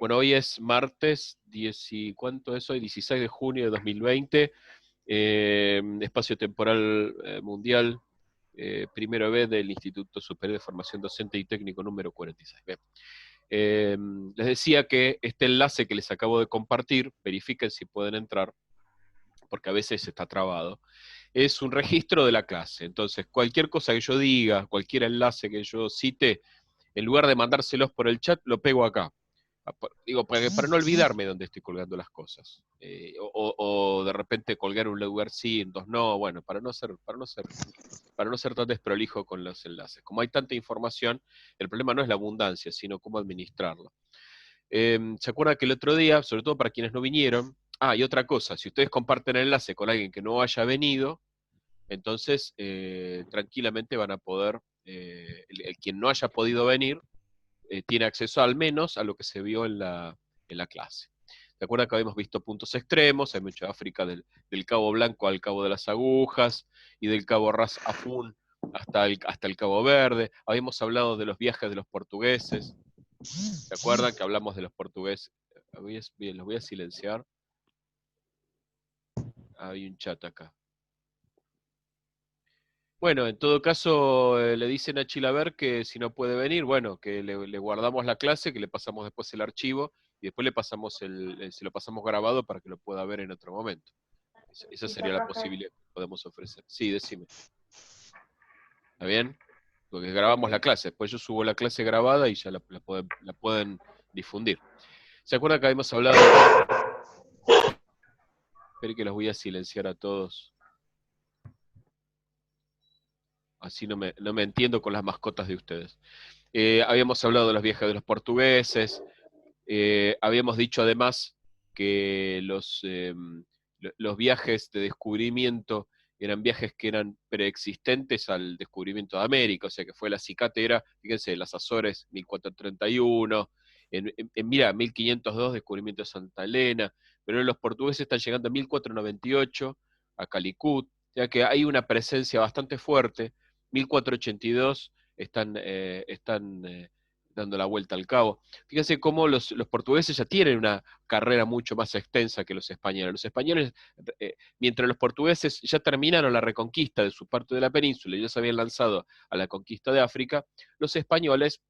Bueno, hoy es martes, ¿cuánto es hoy? 16 de junio de 2020, espacio temporal mundial, primero B del Instituto Superior de Formación Docente y Técnico número 46. Bien. Les decía que este enlace que les acabo de compartir, verifiquen si pueden entrar, porque a veces está trabado, es un registro de la clase. Entonces, cualquier cosa que yo diga, cualquier enlace que yo cite, en lugar de mandárselos por el chat, lo pego acá. Digo, para no olvidarme dónde estoy colgando las cosas. O de repente colgar un lugar sí, en dos no, bueno, para no ser tan desprolijo con los enlaces. Como hay tanta información, el problema no es la abundancia, sino cómo administrarla. ¿Se acuerdan que el otro día, sobre todo para quienes no vinieron, y otra cosa, si ustedes comparten el enlace con alguien que no haya venido, entonces tranquilamente van a poder, quien no haya podido venir, tiene acceso al menos a lo que se vio en la clase. ¿Se acuerdan que habíamos visto puntos extremos? Hay mucho África del Cabo Blanco al Cabo de las Agujas y del Cabo Ras Afun hasta el Cabo Verde. Habíamos hablado de los viajes de los portugueses. ¿Se acuerdan que hablamos de los portugueses? Bien, los voy a silenciar. Hay un chat acá. Bueno, en todo caso, le dicen a Chilaver que si no puede venir, bueno, que le guardamos la clase, que le pasamos después el archivo y después le pasamos se lo pasamos grabado para que lo pueda ver en otro momento. Esa sería la posibilidad que podemos ofrecer. Sí, decime. ¿Está bien? Porque grabamos la clase, después yo subo la clase grabada y ya la pueden difundir. ¿Se acuerdan que habíamos hablado? Esperen que los voy a silenciar a todos. Así no me entiendo con las mascotas de ustedes. Habíamos hablado de los viajes de los portugueses. Habíamos dicho además que los viajes de descubrimiento eran viajes que eran preexistentes al descubrimiento de América, o sea que fue la cicatera, fíjense, las Azores 1431, mira, 1502 descubrimiento de Santa Elena, pero los portugueses están llegando en 1498 a Calicut, ya que hay una presencia bastante fuerte. 1482 están dando la vuelta al cabo. Fíjense cómo los portugueses ya tienen una carrera mucho más extensa que los españoles. Los españoles, mientras los portugueses ya terminaron la reconquista de su parte de la península y ya se habían lanzado a la conquista de África, los españoles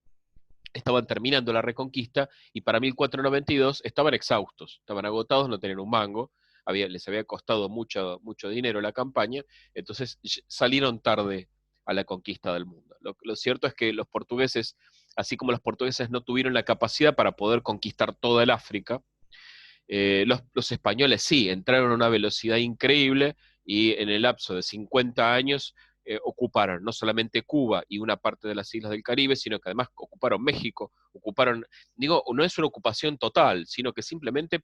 estaban terminando la reconquista y para 1492 estaban exhaustos, estaban agotados, no tenían un mango, les había costado mucho, mucho dinero la campaña, entonces salieron tarde a la conquista del mundo. Lo cierto es que los portugueses, así como los portugueses no tuvieron la capacidad para poder conquistar toda el África, los españoles sí, entraron a una velocidad increíble y en el lapso de 50 años ocuparon no solamente Cuba y una parte de las islas del Caribe, sino que además ocuparon México, digo, no es una ocupación total, sino que simplemente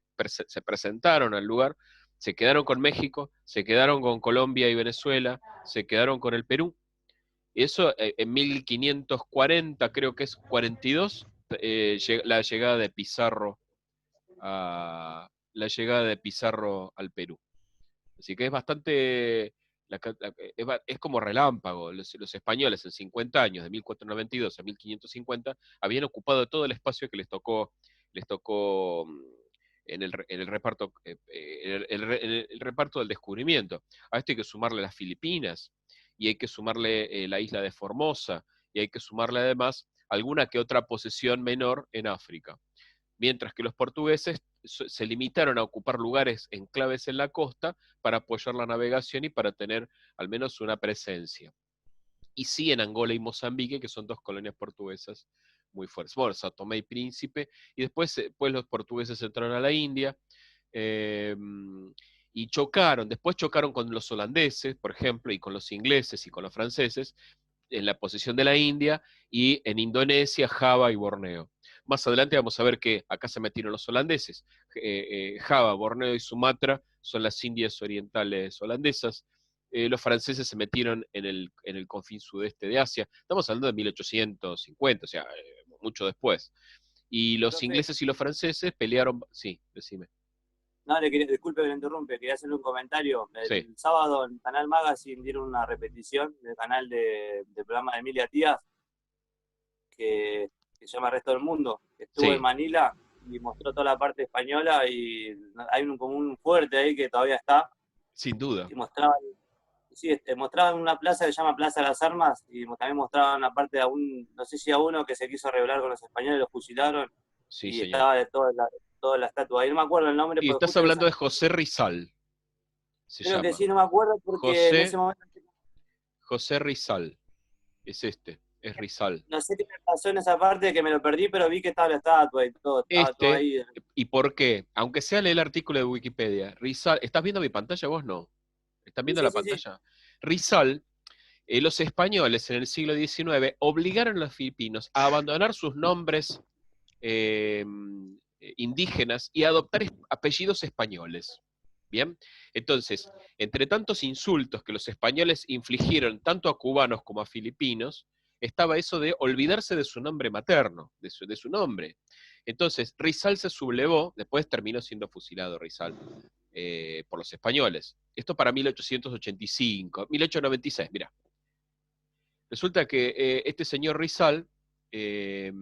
se presentaron al lugar, se quedaron con México, se quedaron con Colombia y Venezuela, se quedaron con el Perú. Eso en 1540, creo que es 42, la llegada de Pizarro al Perú. Así que es bastante, es como relámpago. Los españoles en 50 años, de 1492 a 1550, habían ocupado todo el espacio que les tocó en el reparto, el reparto del descubrimiento. A esto hay que sumarle las Filipinas, y hay que sumarle la isla de Formosa, y hay que sumarle además alguna que otra posesión menor en África. Mientras que los portugueses se limitaron a ocupar lugares enclaves en la costa para apoyar la navegación y para tener al menos una presencia. Y sí en Angola y Mozambique, que son dos colonias portuguesas muy fuertes. Bueno, Sao Tomé y Príncipe, y después los portugueses entraron a la India, y después chocaron con los holandeses, por ejemplo, y con los ingleses y con los franceses, en la posesión de la India, y en Indonesia, Java y Borneo. Más adelante vamos a ver que acá se metieron los holandeses. Java, Borneo y Sumatra son las Indias orientales holandesas. Los franceses se metieron en el confín sudeste de Asia. Estamos hablando de 1850, o sea, mucho después. Y los Profe, ingleses y los franceses pelearon. Sí, decime. no, disculpe que le interrumpe, quería hacerle un comentario. Sí. El sábado en Canal Magazine dieron una repetición del canal del programa de Emilia Tías, que se llama Resto del Mundo, que estuvo en Sí. Manila y mostró toda la parte española y hay como un fuerte ahí que todavía está, Sin duda. y mostraban, sí, mostraban una plaza que se llama Plaza de las Armas, y también mostraban una parte de no sé si a uno que se quiso rebelar con los españoles, los fusilaron, Sí, y señor. estaba de toda la estatua ahí. No me acuerdo el nombre, Y porque estás justo en hablando esa, de José Rizal, se creo que llama. sí, no me acuerdo porque en ese José, momento José Rizal, es Rizal. no sé qué me pasó en esa parte que me lo perdí, pero vi que estaba la estatua y todo, estaba todo Este, ahí. ¿Y por qué? Aunque sea leer el artículo de Wikipedia, Rizal, ¿estás viendo mi pantalla vos? No. ¿Están Sí, viendo sí, la sí, sí. pantalla? Rizal, los españoles en el siglo XIX obligaron a los filipinos a abandonar sus nombres eh, indígenas y a adoptar apellidos españoles. Bien, entonces, entre tantos insultos que los españoles infligieron tanto a cubanos como a filipinos, estaba eso de olvidarse de su nombre materno, de su nombre. Entonces, Rizal se sublevó, después terminó siendo fusilado Rizal por los españoles. Esto para 1885, 1896, mira. Resulta que este señor Rizal eh,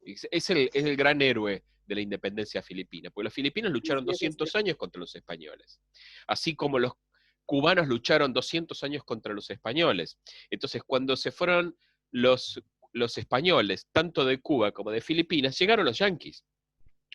es el gran héroe de la independencia filipina, porque los filipinos Sí, lucharon sí, eso sí. 200 años contra los españoles, así como los cubanos lucharon 200 años contra los españoles. Entonces, cuando se fueron los, los españoles, tanto de Cuba como de Filipinas, llegaron los yanquis.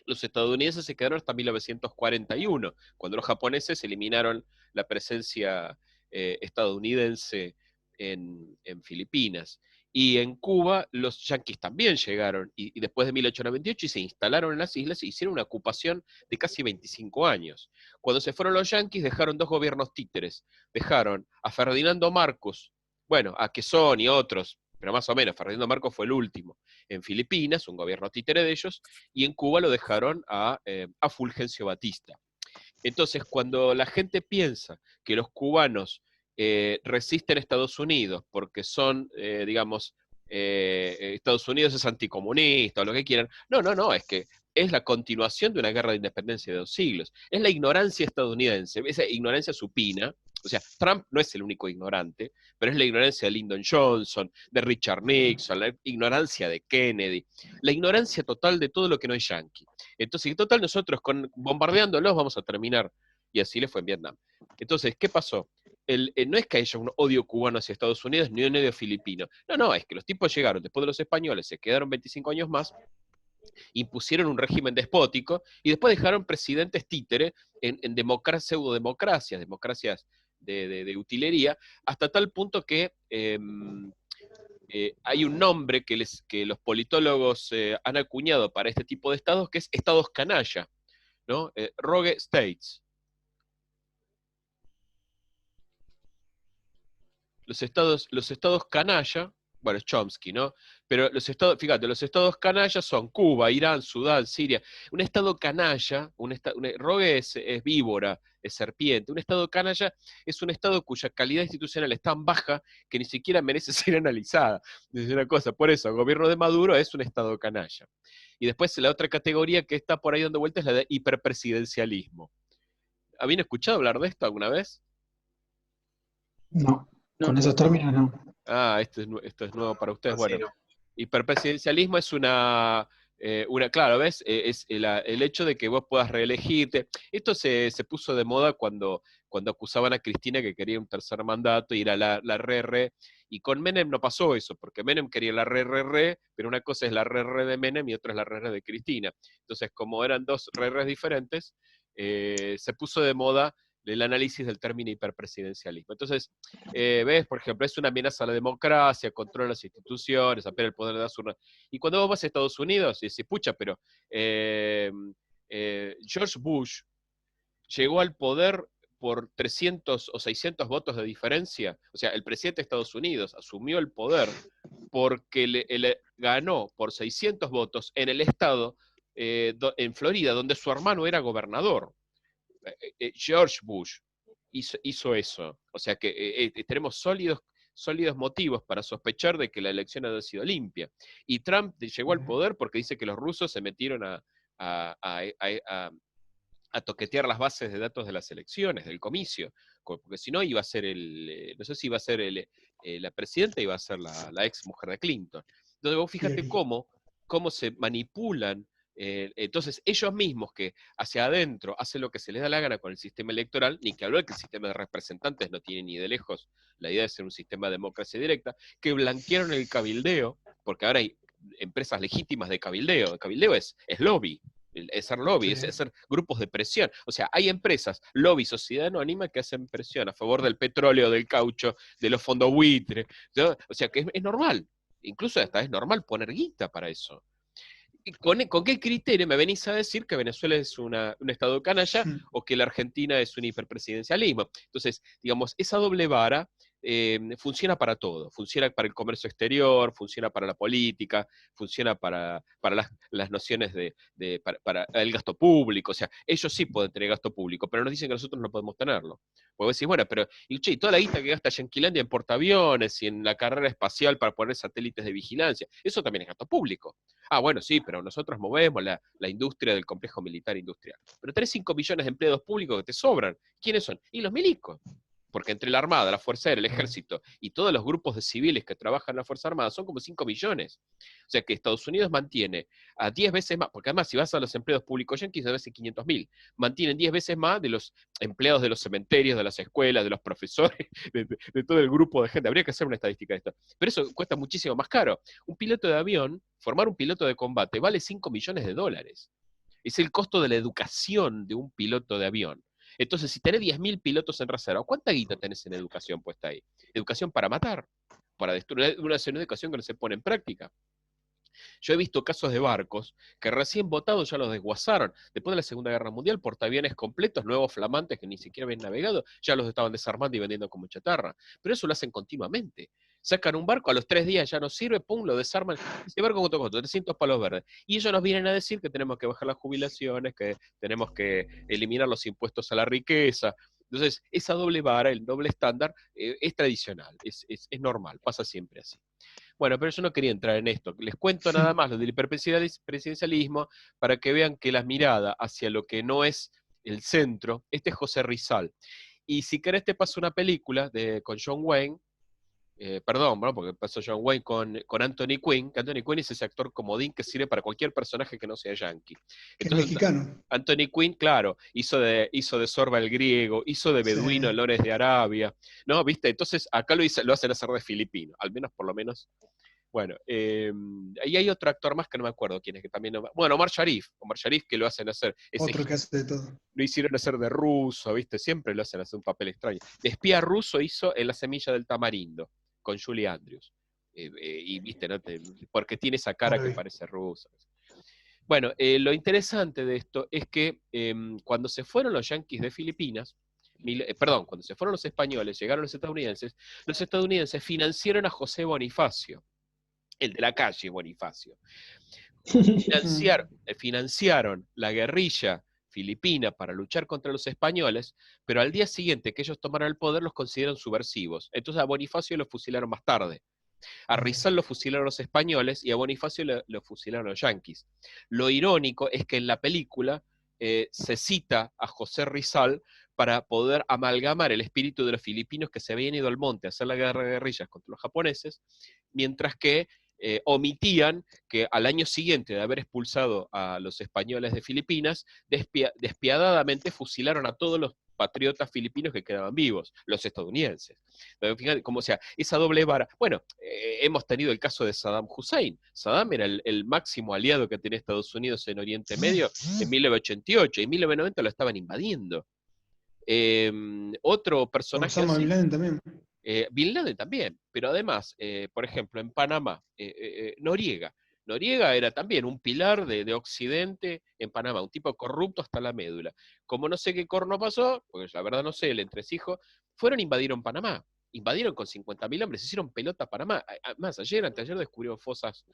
Los estadounidenses se quedaron hasta 1941, cuando los japoneses eliminaron la presencia estadounidense en Filipinas. Y en Cuba los yanquis también llegaron, y después de 1898 y se instalaron en las islas e hicieron una ocupación de casi 25 años. Cuando se fueron los yanquis dejaron dos gobiernos títeres. Dejaron a Ferdinando Marcos, bueno, a Quezón y otros, pero más o menos, Ferdinando Marcos fue el último, en Filipinas, un gobierno títere de ellos, y en Cuba lo dejaron a Fulgencio Batista. Entonces, cuando la gente piensa que los cubanos resisten a Estados Unidos porque son, digamos, Estados Unidos es anticomunista o lo que quieran, no, no, no, es que es la continuación de una guerra de independencia de 2 siglos. Es la ignorancia estadounidense, esa ignorancia supina. O sea, Trump no es el único ignorante, pero es la ignorancia de Lyndon Johnson, de Richard Nixon, la ignorancia de Kennedy, la ignorancia total de todo lo que no es yanqui. Entonces, en total, nosotros bombardeándolos vamos a terminar. Y así le fue en Vietnam. Entonces, ¿qué pasó? No es que haya un odio cubano hacia Estados Unidos ni un odio filipino. No, no, es que los tipos llegaron después de los españoles, se quedaron 25 años más, impusieron un régimen despótico y después dejaron presidentes títere en pseudodemocracias, democracias de utilería, hasta tal punto que hay un nombre que los politólogos han acuñado para este tipo de estados, que es estados canalla, ¿no? Rogue States. Los estados canalla, bueno, es Chomsky, ¿no? Pero los estados, fíjate, los estados canalla son Cuba, Irán, Sudán, Siria. Un estado canalla, Rogue es víbora, es serpiente. Un estado canalla es un estado cuya calidad institucional es tan baja que ni siquiera merece ser analizada. Es una cosa, por eso, el gobierno de Maduro es un estado canalla. Y después la otra categoría que está por ahí dando vueltas es la de hiperpresidencialismo. ¿Habían escuchado hablar de esto alguna vez? No, No, con esos términos no. Ah, esto es nuevo para ustedes. sí, Bueno, no. hiperpresidencialismo es claro, ¿ves? Es el hecho de que vos puedas reelegirte. Esto se puso de moda cuando acusaban a Cristina que quería un tercer mandato y era la re-re. Y con Menem no pasó eso, porque Menem quería la re-re-re, pero una cosa es la re-re de Menem y otra es la re-re de Cristina. Entonces, como eran dos re-res diferentes, se puso de moda el análisis del término hiperpresidencialismo. Entonces, ves, por ejemplo, es una amenaza a la democracia, controla las instituciones, apela el poder de las urnas. Y cuando vos vas a Estados Unidos, y decís, pucha, pero George Bush llegó al poder por 300 o 600 votos de diferencia. O sea, el presidente de Estados Unidos asumió el poder porque ganó por 600 votos en el estado, en Florida, donde su hermano era gobernador. George Bush hizo eso. O sea que tenemos sólidos motivos para sospechar de que la elección ha sido limpia. Y Trump llegó al poder porque dice que los rusos se metieron a, a, a, a toquetear las bases de datos de las elecciones, del comicio, porque si no iba a ser no sé si iba a ser la presidenta, iba a ser la ex mujer de Clinton. Entonces vos fíjate cómo se manipulan Entonces, ellos mismos que hacia adentro hacen lo que se les da la gana con el sistema electoral, ni que hablar que el sistema de representantes no tiene ni de lejos la idea de ser un sistema de democracia directa, que blanquearon el cabildeo, porque ahora hay empresas legítimas de cabildeo. El cabildeo es lobby, es ser lobby, Sí. es ser grupos de presión. O sea, hay empresas, lobby, sociedad anónima, que hacen presión a favor del petróleo, del caucho, de los fondos buitre, ¿no? O sea, que es normal. Incluso hasta es normal poner guita para eso. ¿Y con qué criterio me venís a decir que Venezuela es un estado canalla o que la Argentina es un hiperpresidencialismo? Entonces, digamos, esa doble vara funciona para todo. Funciona para el comercio exterior, funciona para la política, funciona para las nociones para el gasto público. O sea, ellos sí pueden tener gasto público, pero nos dicen que nosotros no podemos tenerlo. Porque vos decís, bueno, pero y toda la guita que gasta Yanquilandia en portaaviones y en la carrera espacial para poner satélites de vigilancia, eso también es gasto público. Ah, bueno, sí, pero nosotros movemos la industria del complejo militar industrial. Pero tenés 5 millones de empleados públicos que te sobran. ¿Quiénes son? Y los milicos. Porque entre la Armada, la Fuerza Aérea, el Ejército y todos los grupos de civiles que trabajan en la Fuerza Armada son como 5 millones. O sea que Estados Unidos mantiene a 10 veces más, porque además si vas a los empleados públicos yanquis, a veces 500.000, mantienen 10 veces más de los empleados de los cementerios, de las escuelas, de los profesores, de todo el grupo de gente. Habría que hacer una estadística de esto. Pero eso cuesta muchísimo más caro. Un piloto de avión, formar un piloto de combate, vale 5 millones de dólares. Es el costo de la educación de un piloto de avión. Entonces, si tenés 10.000 pilotos en reserva, ¿cuánta guita tenés en educación puesta ahí? Educación para matar, para destruir una educación que no se pone en práctica. Yo he visto casos de barcos que recién votados ya los desguazaron. Después de la Segunda Guerra Mundial, portaaviones completos, nuevos flamantes que ni siquiera habían navegado, ya los estaban desarmando y vendiendo como chatarra. Pero eso lo hacen continuamente. Sacan un barco, a los 3 días ya no sirve, pum, lo desarman. Ese barco costó 300 palos verdes. Y ellos nos vienen a decir que tenemos que bajar las jubilaciones, que tenemos que eliminar los impuestos a la riqueza. Entonces, esa doble vara, el doble estándar, es tradicional, es normal, pasa siempre así. Bueno, pero yo no quería entrar en esto. Les cuento nada más lo del hiperpresidencialismo para que vean que la mirada hacia lo que no es el centro, este es José Rizal. Y si querés te paso una película con John Wayne, perdón, ¿no? Porque pasó John Wayne con Anthony Quinn, que Anthony Quinn es ese actor comodín que sirve para cualquier personaje que no sea yankee. Que es Entonces, mexicano. Anthony Quinn, claro, hizo de Sorba el griego, hizo de beduino en Sí. Lores de Arabia, ¿no? ¿Viste? Entonces acá lo hacen hacer de filipino, al menos por lo menos. Bueno, ahí hay otro actor más que no me acuerdo quién es, que también. Bueno, Omar Sharif que lo hacen hacer. Otro que hace de todo. Lo hicieron hacer de ruso, ¿viste? Siempre lo hacen hacer un papel extraño. De espía ruso hizo En la semilla del tamarindo, con Julie Andrews. Y viste, ¿no? Porque tiene esa cara que parece rusa. Bueno, lo interesante de esto es que cuando se fueron los yanquis de Filipinas, perdón, cuando se fueron los españoles, llegaron los estadounidenses financiaron a José Bonifacio, el de la calle Bonifacio. Financiaron la guerrilla filipina para luchar contra los españoles, pero al día siguiente que ellos tomaron el poder los consideraron subversivos. Entonces a Bonifacio lo fusilaron más tarde. A Rizal lo fusilaron los españoles y a Bonifacio lo fusilaron los yanquis. Lo irónico es que en la película se cita a José Rizal para poder amalgamar el espíritu de los filipinos que se habían ido al monte a hacer la guerra de guerrillas contra los japoneses, mientras que omitían que al año siguiente de haber expulsado a los españoles de Filipinas, despiadadamente fusilaron a todos los patriotas filipinos que quedaban vivos, los estadounidenses. Fíjate, como sea, esa doble vara. Bueno, hemos tenido el caso de Saddam Hussein. Saddam era el máximo aliado que tenía Estados Unidos en Oriente Medio en 1988, y en 1990 lo estaban invadiendo. Otro personaje Osama así, Bin Laden también. Bin Laden también, pero además, por ejemplo, en Panamá, Noriega. Noriega era también un pilar de Occidente en Panamá, un tipo corrupto hasta la médula. Como no sé qué corno pasó, porque la verdad no sé, el entresijo, invadieron Panamá. Invadieron con 50.000 hombres, hicieron pelota a Panamá. Más, anteayer descubrieron fosas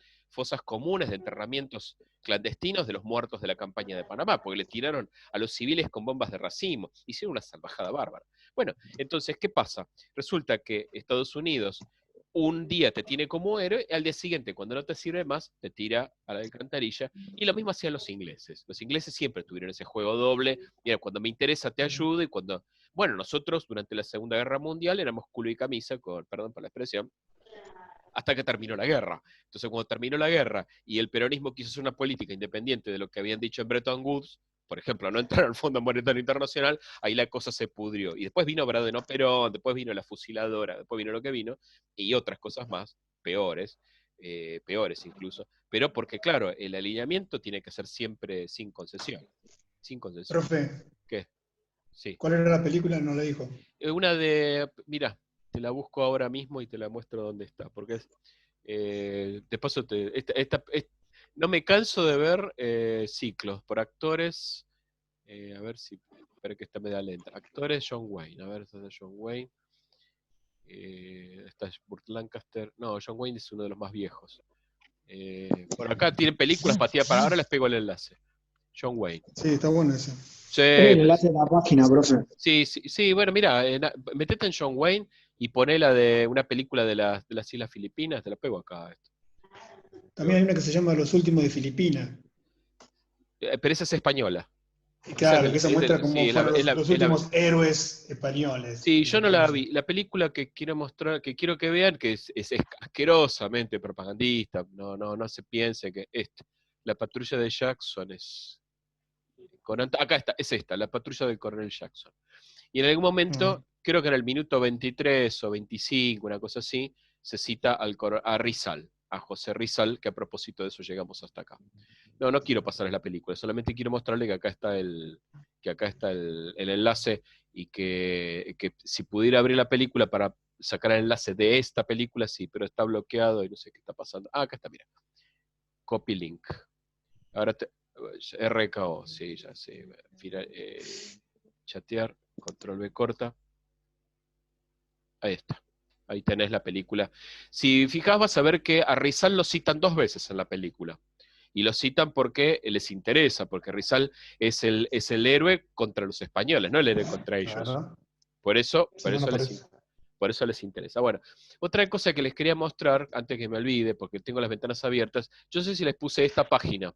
comunes de enterramientos clandestinos de los muertos de la campaña de Panamá, porque le tiraron a los civiles con bombas de racimo. Hicieron una salvajada bárbara. Bueno, entonces, ¿qué pasa? Resulta que Estados Unidos un día te tiene como héroe, y al día siguiente, cuando no te sirve más, te tira a la alcantarilla. Y lo mismo hacían los ingleses. Los ingleses siempre tuvieron ese juego doble. Mira, cuando me interesa te ayudo, y cuando... Bueno, nosotros durante la Segunda Guerra Mundial éramos culo y camisa, perdón por la expresión, hasta que terminó la guerra. Entonces, cuando terminó la guerra y el peronismo quiso hacer una política independiente de lo que habían dicho en Bretton Woods, por ejemplo, no entrar al Fondo Monetario Internacional, ahí la cosa se pudrió. Y después vino Bradeno Perón, después vino la fusiladora, después vino lo que vino, y otras cosas más, peores, peores incluso. Pero porque, claro, el alineamiento tiene que ser siempre sin concesión. Sin concesión. Profe, ¿Qué? Sí. ¿cuál era la película? No la dijo. Una de, mira, te la busco ahora mismo y te la muestro dónde está, porque es, de paso, no me canso de ver ciclos por actores, a ver si, espera que esta me da lenta, actores John Wayne, a ver, esta es de John Wayne, esta es Burt Lancaster, no, John Wayne es uno de los más viejos. Por acá tienen películas para ahora les pego el enlace. John Wayne. Sí, está bueno ese. Sí, El enlace de la página, profe. sí, bueno, mira, metete en John Wayne y poné la de una película de las Islas Filipinas, te la pego acá. También hay una que se llama Los Últimos de Filipinas. Pero esa es española. Y claro, Esa que esa muestra cómo sí, fueron los últimos héroes españoles. Sí, yo no la vi. La película que quiero mostrar, que quiero que vean, que es asquerosamente propagandista, no se piense que la patrulla de Jackson es... acá está, es esta, la patrulla del coronel Jackson. Y en algún momento, creo que en el minuto 23 o 25, una cosa así, se cita a Rizal, a José Rizal, que a propósito de eso llegamos hasta acá. No quiero pasarles la película, solamente quiero mostrarle que acá está el enlace y que si pudiera abrir la película para sacar el enlace de esta película, sí, pero está bloqueado y no sé qué está pasando. Ah, acá está, mira. Copy link. Ahora RKO, sí, ya sé. Chatear, control B corta. Ahí está. Ahí tenés la película. Si fijás vas a ver que a Rizal lo citan 2 veces en la película. Y lo citan porque les interesa, porque Rizal es el héroe contra los españoles, no el héroe contra ellos. Claro. Por eso les interesa. Bueno, otra cosa que les quería mostrar, antes que me olvide, porque tengo las ventanas abiertas, yo sé si les puse esta página,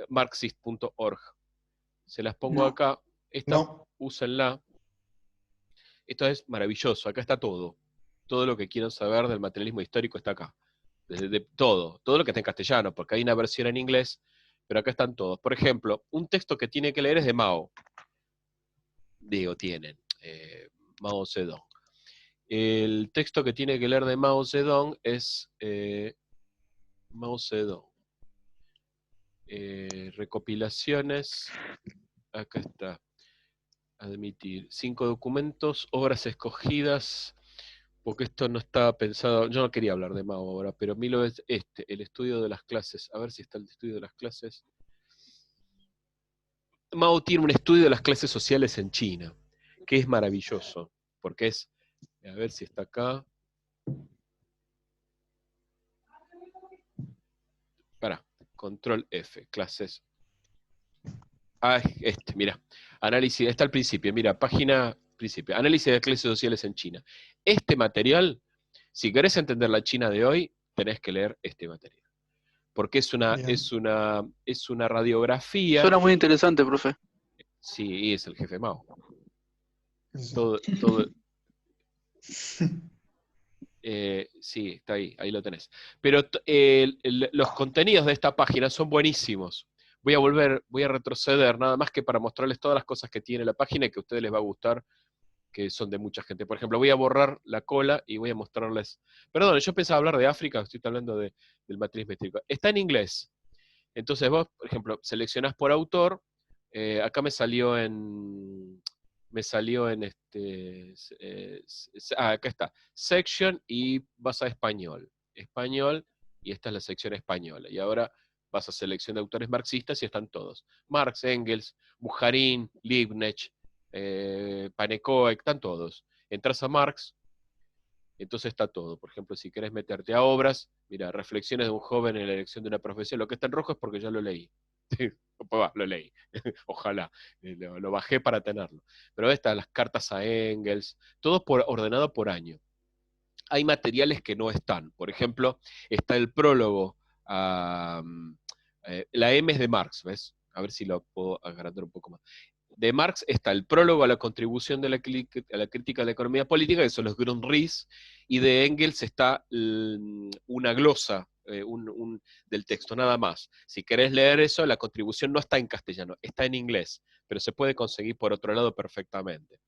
marxist.org. Se las pongo acá. Úsenla. Esto es maravilloso, acá está todo. Todo lo que quieran saber del materialismo histórico está acá. De todo lo que está en castellano, porque hay una versión en inglés, pero acá están todos. Por ejemplo, un texto que tiene que leer es de Mao. Tienen. Mao Zedong. El texto que tiene que leer de Mao Zedong es Mao Zedong. Recopilaciones. Acá está. Admitir. 5 documentos, obras escogidas, porque esto no estaba pensado, yo no quería hablar de Mao ahora, pero Milo es el estudio de las clases, a ver si está el estudio de las clases. Mao tiene un estudio de las clases sociales en China, que es maravilloso, porque es, a ver si está acá. Control F, clases. Mira, análisis, está al principio, mira, página principio, análisis de clases sociales en China. Este material, si querés entender la China de hoy, tenés que leer este material. Porque es una radiografía. Suena muy interesante, profe. Sí, es el jefe Mao. Sí, está ahí lo tenés. Pero los contenidos de esta página son buenísimos. Voy a retroceder, nada más que para mostrarles todas las cosas que tiene la página y que a ustedes les va a gustar, que son de mucha gente. Por ejemplo, voy a borrar la cola y voy a mostrarles... Perdón, yo pensaba hablar de África, estoy hablando del materialismo histórico. Está en inglés. Entonces vos, por ejemplo, seleccionás por autor, acá me salió en acá está, section y vas a español, y esta es la sección española, y ahora vas a selección de autores marxistas y están todos, Marx, Engels, Bujarin, Leibniz, Panekoek, están todos, entras a Marx, entonces está todo. Por ejemplo, si querés meterte a obras, mira, reflexiones de un joven en la elección de una profesión, lo que está en rojo es porque ya lo leí. Lo leí, ojalá, lo bajé para tenerlo. Pero están las cartas a Engels, todo ordenado por año. Hay materiales que no están. Por ejemplo, está el prólogo a la M es de Marx, ¿ves? A ver si lo puedo agrandar un poco más. de Marx está el prólogo a la contribución a la crítica de la economía política, que son los Grundrisse, y de Engels está una glosa del texto, nada más. Si querés leer eso, la contribución no está en castellano, está en inglés, pero se puede conseguir por otro lado perfectamente.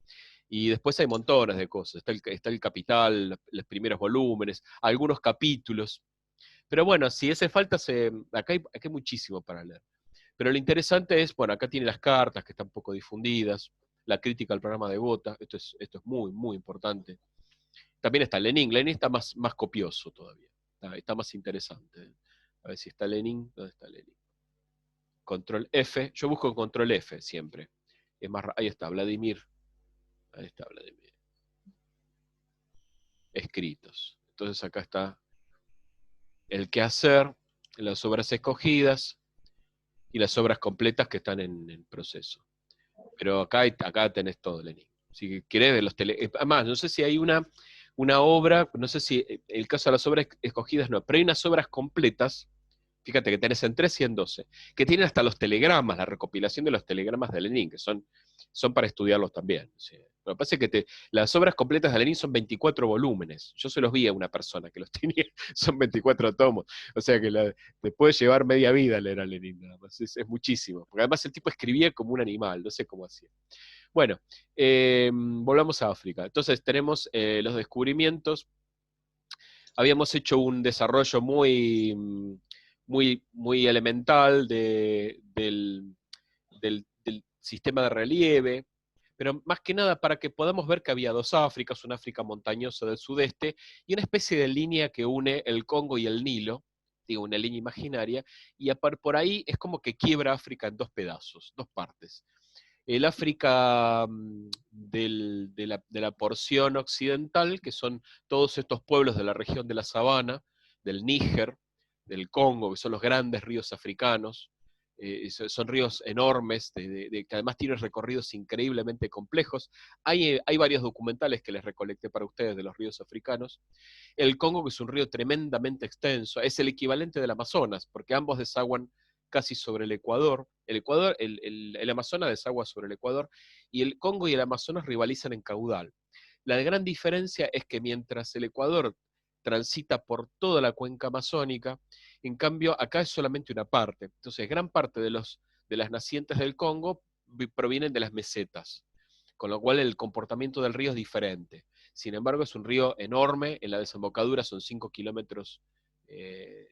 Y después hay montones de cosas, está el Capital, los primeros volúmenes, algunos capítulos. Pero bueno, si hace falta, acá hay muchísimo para leer. Pero lo interesante es, bueno, acá tiene las cartas que están poco difundidas, la crítica al programa de Gotha, esto es muy, muy importante. También está Lenin está más copioso todavía, está más interesante. A ver si está Lenin, ¿dónde está Lenin? Control F, yo busco Control F siempre. Es más, ahí está, Vladimir. Ahí está Vladimir. Escritos. Entonces acá está el quehacer, las obras escogidas y las obras completas que están en proceso. Pero acá tenés todo, Lenin. Si querés ver los además, no sé si hay una obra, no sé si el caso de las obras escogidas no, pero hay unas obras completas, fíjate que tenés en 3 y en 12, que tienen hasta los telegramas, la recopilación de los telegramas de Lenin, que son para estudiarlos también. ¿Sí? Lo que pasa es que las obras completas de Lenin son 24 volúmenes. Yo se los vi a una persona que los tenía, son 24 tomos. O sea que te puede llevar media vida leer a Lenin, nada más. Es muchísimo. Porque además el tipo escribía como un animal, no sé cómo hacía. Bueno, volvamos a África. Entonces tenemos los descubrimientos. Habíamos hecho un desarrollo muy elemental del sistema de relieve, pero más que nada para que podamos ver que había 2 Áfricas, una África montañosa del sudeste y una especie de línea que une el Congo y el Nilo, digo, una línea imaginaria, y por ahí es como que quiebra África en 2 pedazos, 2 partes. El África de la porción occidental, que son todos estos pueblos de la región de la Sabana, del Níger, del Congo, que son los grandes ríos africanos, son ríos enormes, que además tienen recorridos increíblemente complejos. Hay varios documentales que les recolecté para ustedes de los ríos africanos. El Congo, que es un río tremendamente extenso, es el equivalente del Amazonas, porque ambos desaguan casi sobre el Ecuador. El Amazonas desagua sobre el Ecuador, y el Congo y el Amazonas rivalizan en caudal. La gran diferencia es que mientras el Ecuador transita por toda la cuenca amazónica, en cambio acá es solamente una parte. Entonces gran parte de las nacientes del Congo provienen de las mesetas, con lo cual el comportamiento del río es diferente. Sin embargo, es un río enorme, en la desembocadura son 5 kilómetros.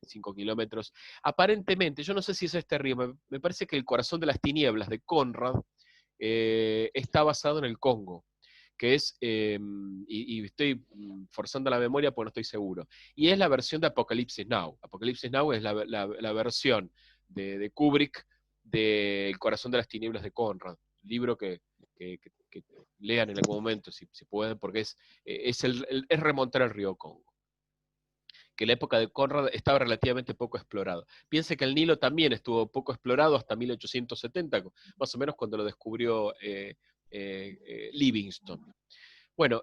5 kilómetros. Aparentemente, yo no sé si es este río, me parece que el corazón de las tinieblas de Conrad está basado en el Congo, que es, y estoy forzando la memoria porque no estoy seguro, y es la versión de Apocalipsis Now. Apocalipsis Now es la versión de Kubrick de El corazón de las tinieblas de Conrad, libro que lean en algún momento si pueden, porque es remontar al río Congo, que en la época de Conrad estaba relativamente poco explorado. Piense que el Nilo también estuvo poco explorado hasta 1870, más o menos cuando lo descubrió Livingstone. Bueno,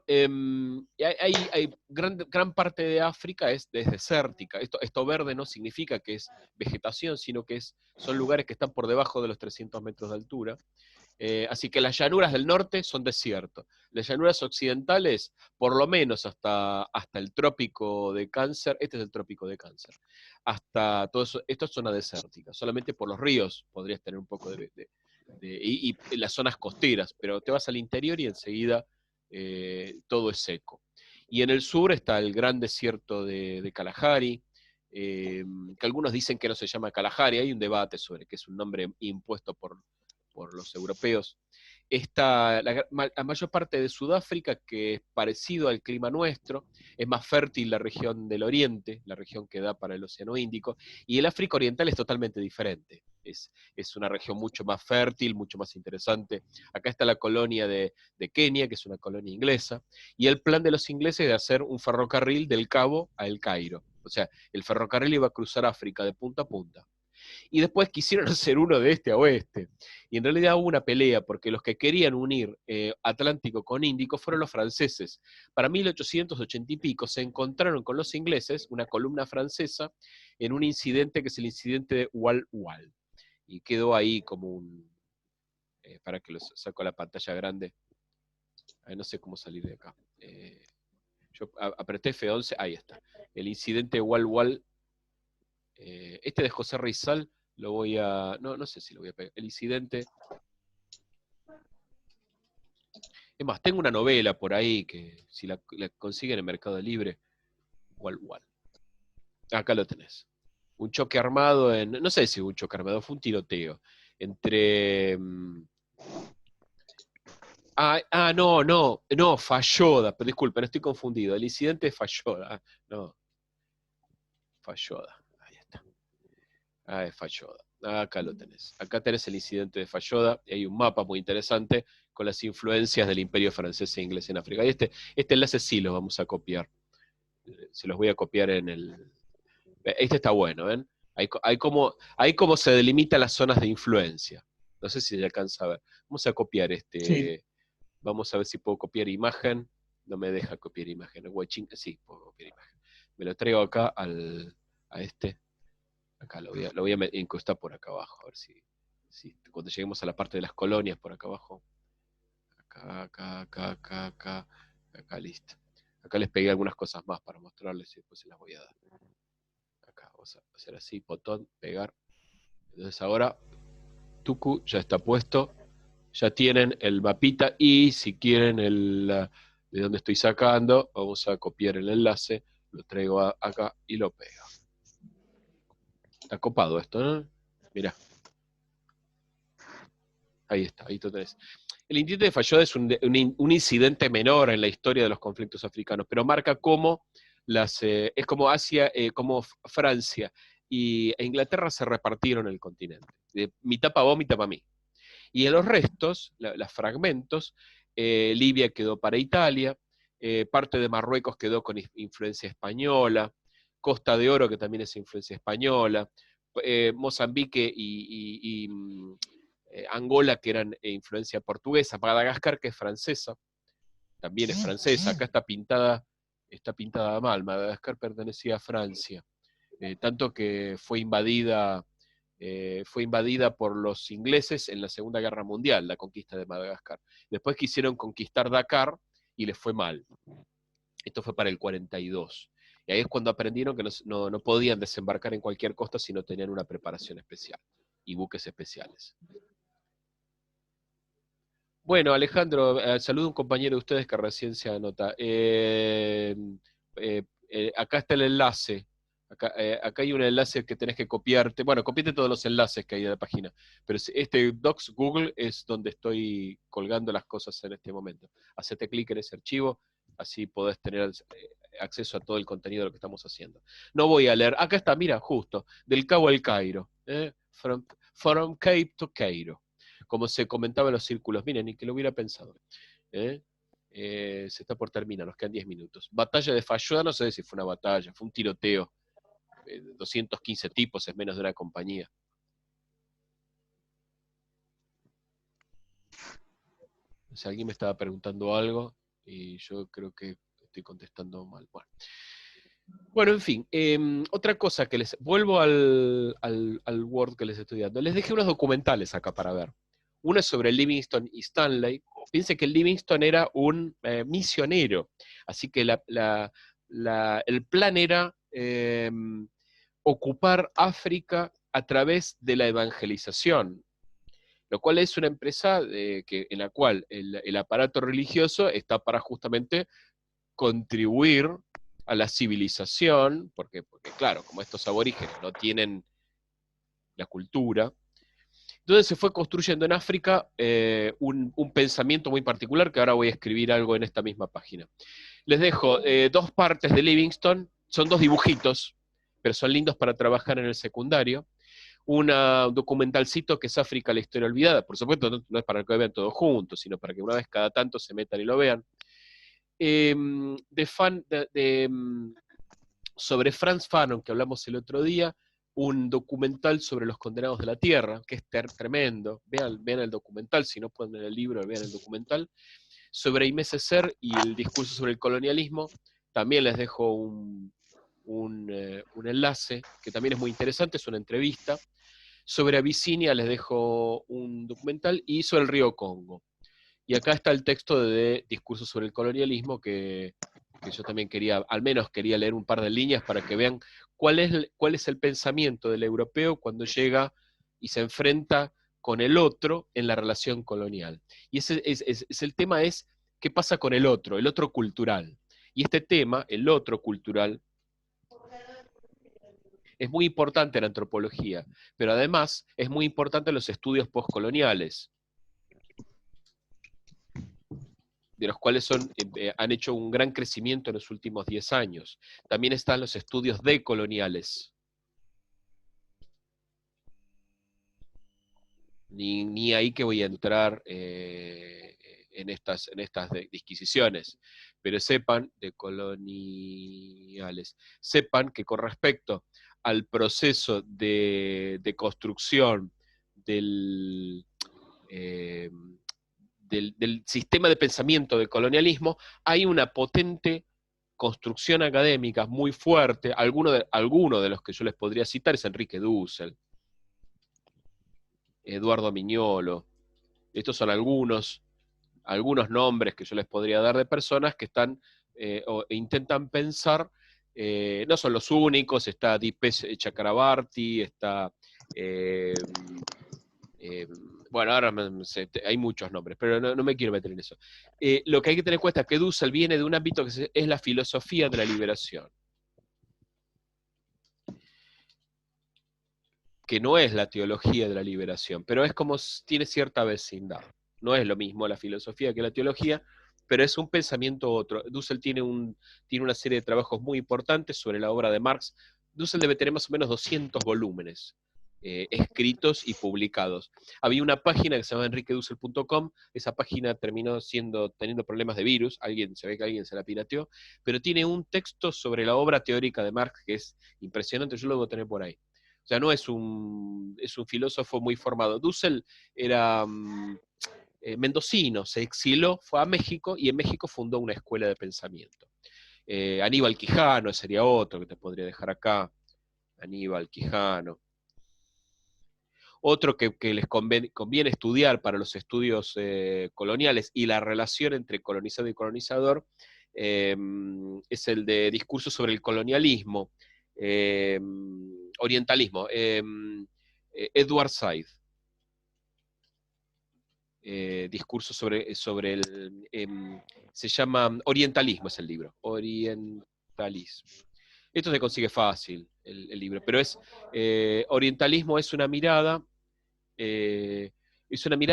gran parte de África es desértica. Esto verde no significa que es vegetación, sino que son lugares que están por debajo de los 300 metros de altura. Así que las llanuras del norte son desierto. Las llanuras occidentales, por lo menos hasta el trópico de Cáncer, este es el trópico de Cáncer, hasta todo eso, esto es zona desértica. Solamente por los ríos podrías tener un poco y las zonas costeras, pero te vas al interior y enseguida todo es seco. Y en el sur está el gran desierto de Kalahari, que algunos dicen que no se llama Kalahari, hay un debate sobre que es un nombre impuesto por los europeos. La mayor parte de Sudáfrica, que es parecido al clima nuestro, es más fértil la región del oriente, la región que da para el Océano Índico, y el África Oriental es totalmente diferente. Es una región mucho más fértil, mucho más interesante. Acá está la colonia de Kenia, que es una colonia inglesa, y el plan de los ingleses de hacer un ferrocarril del Cabo a El Cairo. O sea, el ferrocarril iba a cruzar África de punta a punta. Y después quisieron hacer uno de este a oeste. Y en realidad hubo una pelea, porque los que querían unir Atlántico con Índico fueron los franceses. Para 1880 y pico se encontraron con los ingleses, una columna francesa, en un incidente que es el incidente de Wal Wal. Y quedó ahí como para que los saco a la pantalla grande. No sé cómo salir de acá. Yo apreté F11, ahí está. El incidente Wal. Este de José Rizal lo voy a... No sé si lo voy a pegar. El incidente... Es más, tengo una novela por ahí que si la consiguen en Mercado Libre, Wal. Acá lo tenés. Un choque armado en... No sé si un choque armado, fue un tiroteo. Entre... no, Falloda, pero disculpen, estoy confundido. El incidente de Falloda. No, Falloda, ahí está. Es Falloda. Acá lo tenés. Acá tenés el incidente de Falloda. Y hay un mapa muy interesante con las influencias del imperio francés e inglés en África. Y este enlace sí lo vamos a copiar. Se los voy a copiar en el... Este está bueno, ¿ven? Hay como se delimitan las zonas de influencia. No sé si se alcanza a ver. Vamos a copiar este... Sí. Vamos a ver si puedo copiar imagen. No me deja copiar imagen. Sí, puedo copiar imagen. Me lo traigo acá a este. Acá lo voy a incrustar por acá abajo. A ver si cuando lleguemos a la parte de las colonias por acá abajo. Acá, listo. Acá les pegué algunas cosas más para mostrarles y después se las voy a dar. Acá, vamos a hacer así, botón, pegar. Entonces ahora, Tucu ya está puesto. Ya tienen el mapita y si quieren de donde estoy sacando, vamos a copiar el enlace, lo traigo acá y lo pego. Está copado esto, ¿no? Mirá. Ahí está, ahí tú tenés. El incidente de Falloda es un incidente menor en la historia de los conflictos africanos, pero marca cómo es como como Francia e Inglaterra se repartieron el continente. Mitad para vos, mitad para mí. Y en los restos, los fragmentos, Libia quedó para Italia, parte de Marruecos quedó con influencia española, Costa de Oro, que también es influencia española, Mozambique y Angola, que eran influencia portuguesa, Madagascar, que es francesa, también es francesa, acá está pintada mal, Madagascar pertenecía a Francia, tanto que fue invadida por los ingleses en la Segunda Guerra Mundial, la conquista de Madagascar. Después quisieron conquistar Dakar y les fue mal. Esto fue para el 42. Y ahí es cuando aprendieron que no podían desembarcar en cualquier costa si no tenían una preparación especial y buques especiales. Bueno, Alejandro, saludo a un compañero de ustedes que recién se anota. Acá está el enlace. Acá hay un enlace que tenés que copiarte. Bueno, copiate todos los enlaces que hay de la página. Pero este Docs Google es donde estoy colgando las cosas en este momento. Hacete clic en ese archivo, así podés tener acceso a todo el contenido de lo que estamos haciendo. No voy a leer. Acá está, mira, justo. Del Cabo al Cairo. From Cape to Cairo. Como se comentaba en los círculos. Miren, ni que lo hubiera pensado. Se está por terminar, nos quedan 10 minutos. Batalla de Falloda, no sé si fue una batalla, fue un tiroteo. 215 tipos es menos de una compañía. O sea, alguien me estaba preguntando algo y yo creo que estoy contestando mal. Bueno, en fin, otra cosa que vuelvo al Word que les estoy dando. Les dejé unos documentales acá para ver. Uno es sobre Livingstone y Stanley. Piense que Livingstone era un misionero, así que el plan era ocupar África a través de la evangelización, lo cual es una empresa en la cual el aparato religioso está para justamente contribuir a la civilización, porque claro, como estos aborígenes no tienen la cultura, entonces se fue construyendo en África un pensamiento muy particular, que ahora voy a escribir algo en esta misma página. Les dejo 2 partes de Livingstone, son 2 dibujitos, pero son lindos para trabajar en el secundario. Un documentalcito que es África, la historia olvidada. Por supuesto, no es para que lo vean todos juntos, sino para que una vez cada tanto se metan y lo vean. Sobre Frantz Fanon, que hablamos el otro día, un documental sobre los condenados de la tierra, que es tremendo. Vean el documental, si no pueden leer el libro, vean el documental. Sobre Aimé Césaire y el discurso sobre el colonialismo, también les dejo un enlace, que también es muy interesante, es una entrevista. Sobre Abisinia les dejo un documental y sobre el río Congo. Y acá está el texto de Discursos sobre el colonialismo que yo también quería, al menos quería leer un par de líneas para que vean cuál es el pensamiento del europeo cuando llega y se enfrenta con el otro en la relación colonial. Y el tema es qué pasa con el otro cultural. Y este tema, el otro cultural, es muy importante en la antropología, pero además es muy importante en los estudios postcoloniales, de los cuales han hecho un gran crecimiento en los últimos 10 años. También están los estudios decoloniales. Ni ahí que voy a entrar en estas disquisiciones, pero sepan, decoloniales, sepan que con respecto al proceso de construcción del sistema de pensamiento del colonialismo, hay una potente construcción académica muy fuerte. Alguno de los que yo les podría citar es Enrique Dussel, Eduardo Mignolo. Estos son algunos nombres que yo les podría dar de personas que están o intentan pensar, no son los únicos, está Dipesh Chakrabarty, está bueno, ahora hay muchos nombres, pero no me quiero meter en eso. Lo que hay que tener en cuenta es que Dussel viene de un ámbito que es la filosofía de la liberación, que no es la teología de la liberación, pero es como tiene cierta vecindad. No es lo mismo la filosofía que la teología, pero es un pensamiento otro. Dussel tiene una serie de trabajos muy importantes sobre la obra de Marx. Dussel debe tener más o menos 200 volúmenes escritos y publicados. Había una página que se llama enriquedussel.com, esa página terminó teniendo problemas de virus, se ve que alguien se la pirateó, pero tiene un texto sobre la obra teórica de Marx que es impresionante, yo lo debo tener por ahí. O sea, no es un filósofo muy formado. Dussel era mendocino, se exiló, fue a México y en México fundó una escuela de pensamiento. Aníbal Quijano sería otro que te podría dejar acá. Aníbal Quijano. Otro que les conviene estudiar para los estudios coloniales y la relación entre colonizado y colonizador es el de Discursos sobre el colonialismo, orientalismo, Edward Said. Discurso sobre el... se llama Orientalismo, es el libro. Orientalismo. Esto se consigue fácil, el libro, pero Orientalismo es una mirada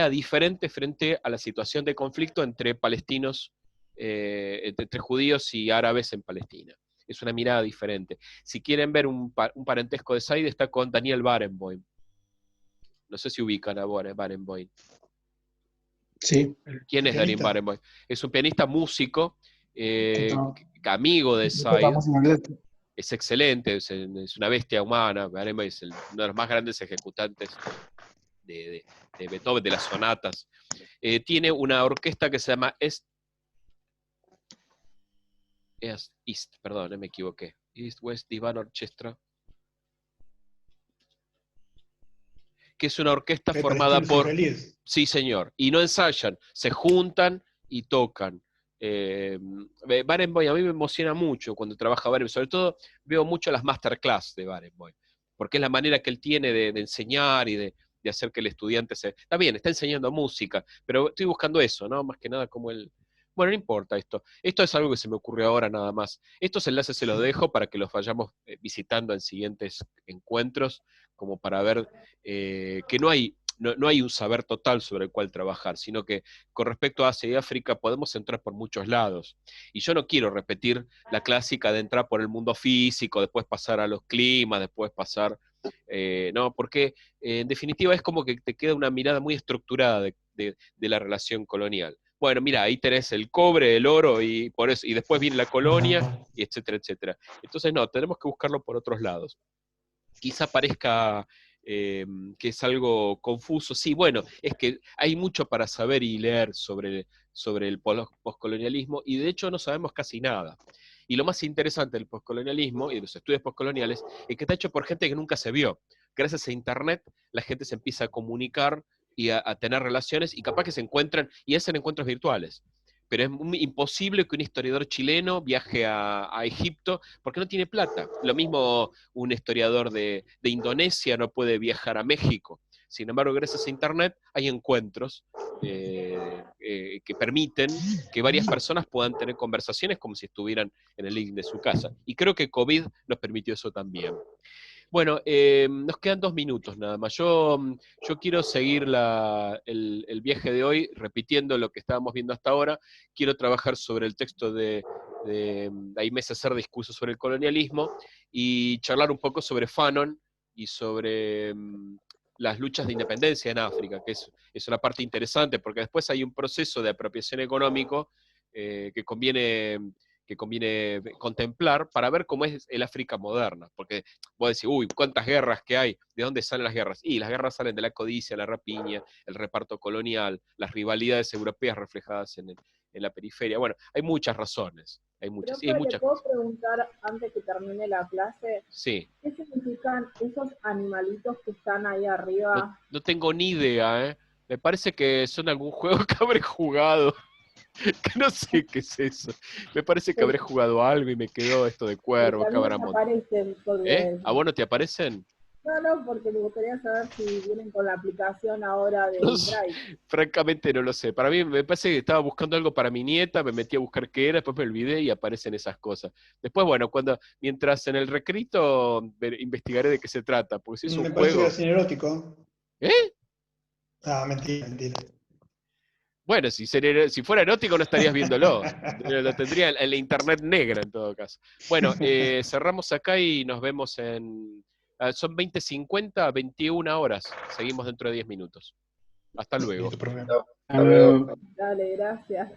diferente frente a la situación de conflicto entre palestinos, entre judíos y árabes en Palestina. Es una mirada diferente. Si quieren ver un parentesco de Said, está con Daniel Barenboim. No sé si ubican a Barenboim. Sí. ¿Quién es Daniel Barenboim? Es un pianista músico, amigo de Said. Es excelente, es una bestia humana. Barenboim es uno de los más grandes ejecutantes de Beethoven, de las sonatas. Tiene una orquesta que se llama me equivoqué. East West Divan Orchestra. Que es una orquesta formada por... Israelíes. Sí, señor. Y no ensayan, se juntan y tocan. Barenboim a mí me emociona mucho cuando trabaja Barenboim. Sobre todo veo mucho las masterclass de Barenboim, porque es la manera que él tiene de enseñar y de hacer que el estudiante Está bien, está enseñando música, pero estoy buscando eso, ¿no? Más que nada como el... Bueno, no importa esto. Esto es algo que se me ocurrió ahora nada más. Estos enlaces se los dejo para que los vayamos visitando en siguientes encuentros, como para ver que no hay un saber total sobre el cual trabajar, sino que con respecto a Asia y África podemos entrar por muchos lados. Y yo no quiero repetir la clásica de entrar por el mundo físico, después pasar a los climas, después pasar... no, porque en definitiva es como que te queda una mirada muy estructurada de la relación colonial. Bueno, mira, ahí tenés el cobre, el oro, y después viene la colonia, y etcétera, etcétera. Entonces, no, tenemos que buscarlo por otros lados. Quizá parezca que es algo confuso. Sí, bueno, es que hay mucho para saber y leer sobre el postcolonialismo, y de hecho no sabemos casi nada. Y lo más interesante del postcolonialismo y de los estudios postcoloniales es que está hecho por gente que nunca se vio. gracias a Internet la gente se empieza a comunicar y a tener relaciones, y capaz que se encuentran, y hacen encuentros virtuales. Pero es imposible que un historiador chileno viaje a Egipto porque no tiene plata. Lo mismo un historiador de Indonesia no puede viajar a México. Sin embargo, gracias a Internet hay encuentros que permiten que varias personas puedan tener conversaciones como si estuvieran en el living de su casa. Y creo que COVID nos permitió eso también. Bueno, nos quedan 2 minutos nada más. Yo quiero seguir el viaje de hoy repitiendo lo que estábamos viendo hasta ahora. Quiero trabajar sobre el texto de Aimé Césaire, Discurso sobre el colonialismo, y charlar un poco sobre Fanon y sobre las luchas de independencia en África, que es una parte interesante, porque después hay un proceso de apropiación económico que conviene contemplar para ver cómo es el África moderna. Porque vos decís, uy, ¿cuántas guerras que hay? ¿De dónde salen las guerras? Y las guerras salen de la codicia, la rapiña, el reparto colonial, las rivalidades europeas reflejadas en la periferia. Bueno, hay muchas razones. Hay muchas, Pero, hay muchas ¿le puedo cosas. preguntar, antes que termine la clase, Sí. qué significan esos animalitos que están ahí arriba? No tengo ni idea, ¿eh? Me parece que son algún juego que habré jugado. Que no sé qué es eso. Me parece que habré jugado algo y me quedó esto de cuervo, Porque a mí cabra me monte. aparecen, ¿A vos no te aparecen? No, porque me gustaría saber si vienen con la aplicación ahora del No sé, Drive. francamente no lo sé. Para mí me parece que estaba buscando algo para mi nieta, me metí a buscar qué era, después me olvidé y aparecen esas cosas. Después, bueno, mientras en el recrito investigaré de qué se trata, porque si es un Me parece que juego... era cine erótico. ¿Eh? Ah, mentira, mentira. Bueno, si fuera erótico no estarías viéndolo. Lo tendría en la internet negra en todo caso. Bueno, cerramos acá y nos vemos son 20:50, 21 horas. Seguimos dentro de 10 minutos. Hasta luego. Listo, profe. Hasta luego. Dale, gracias.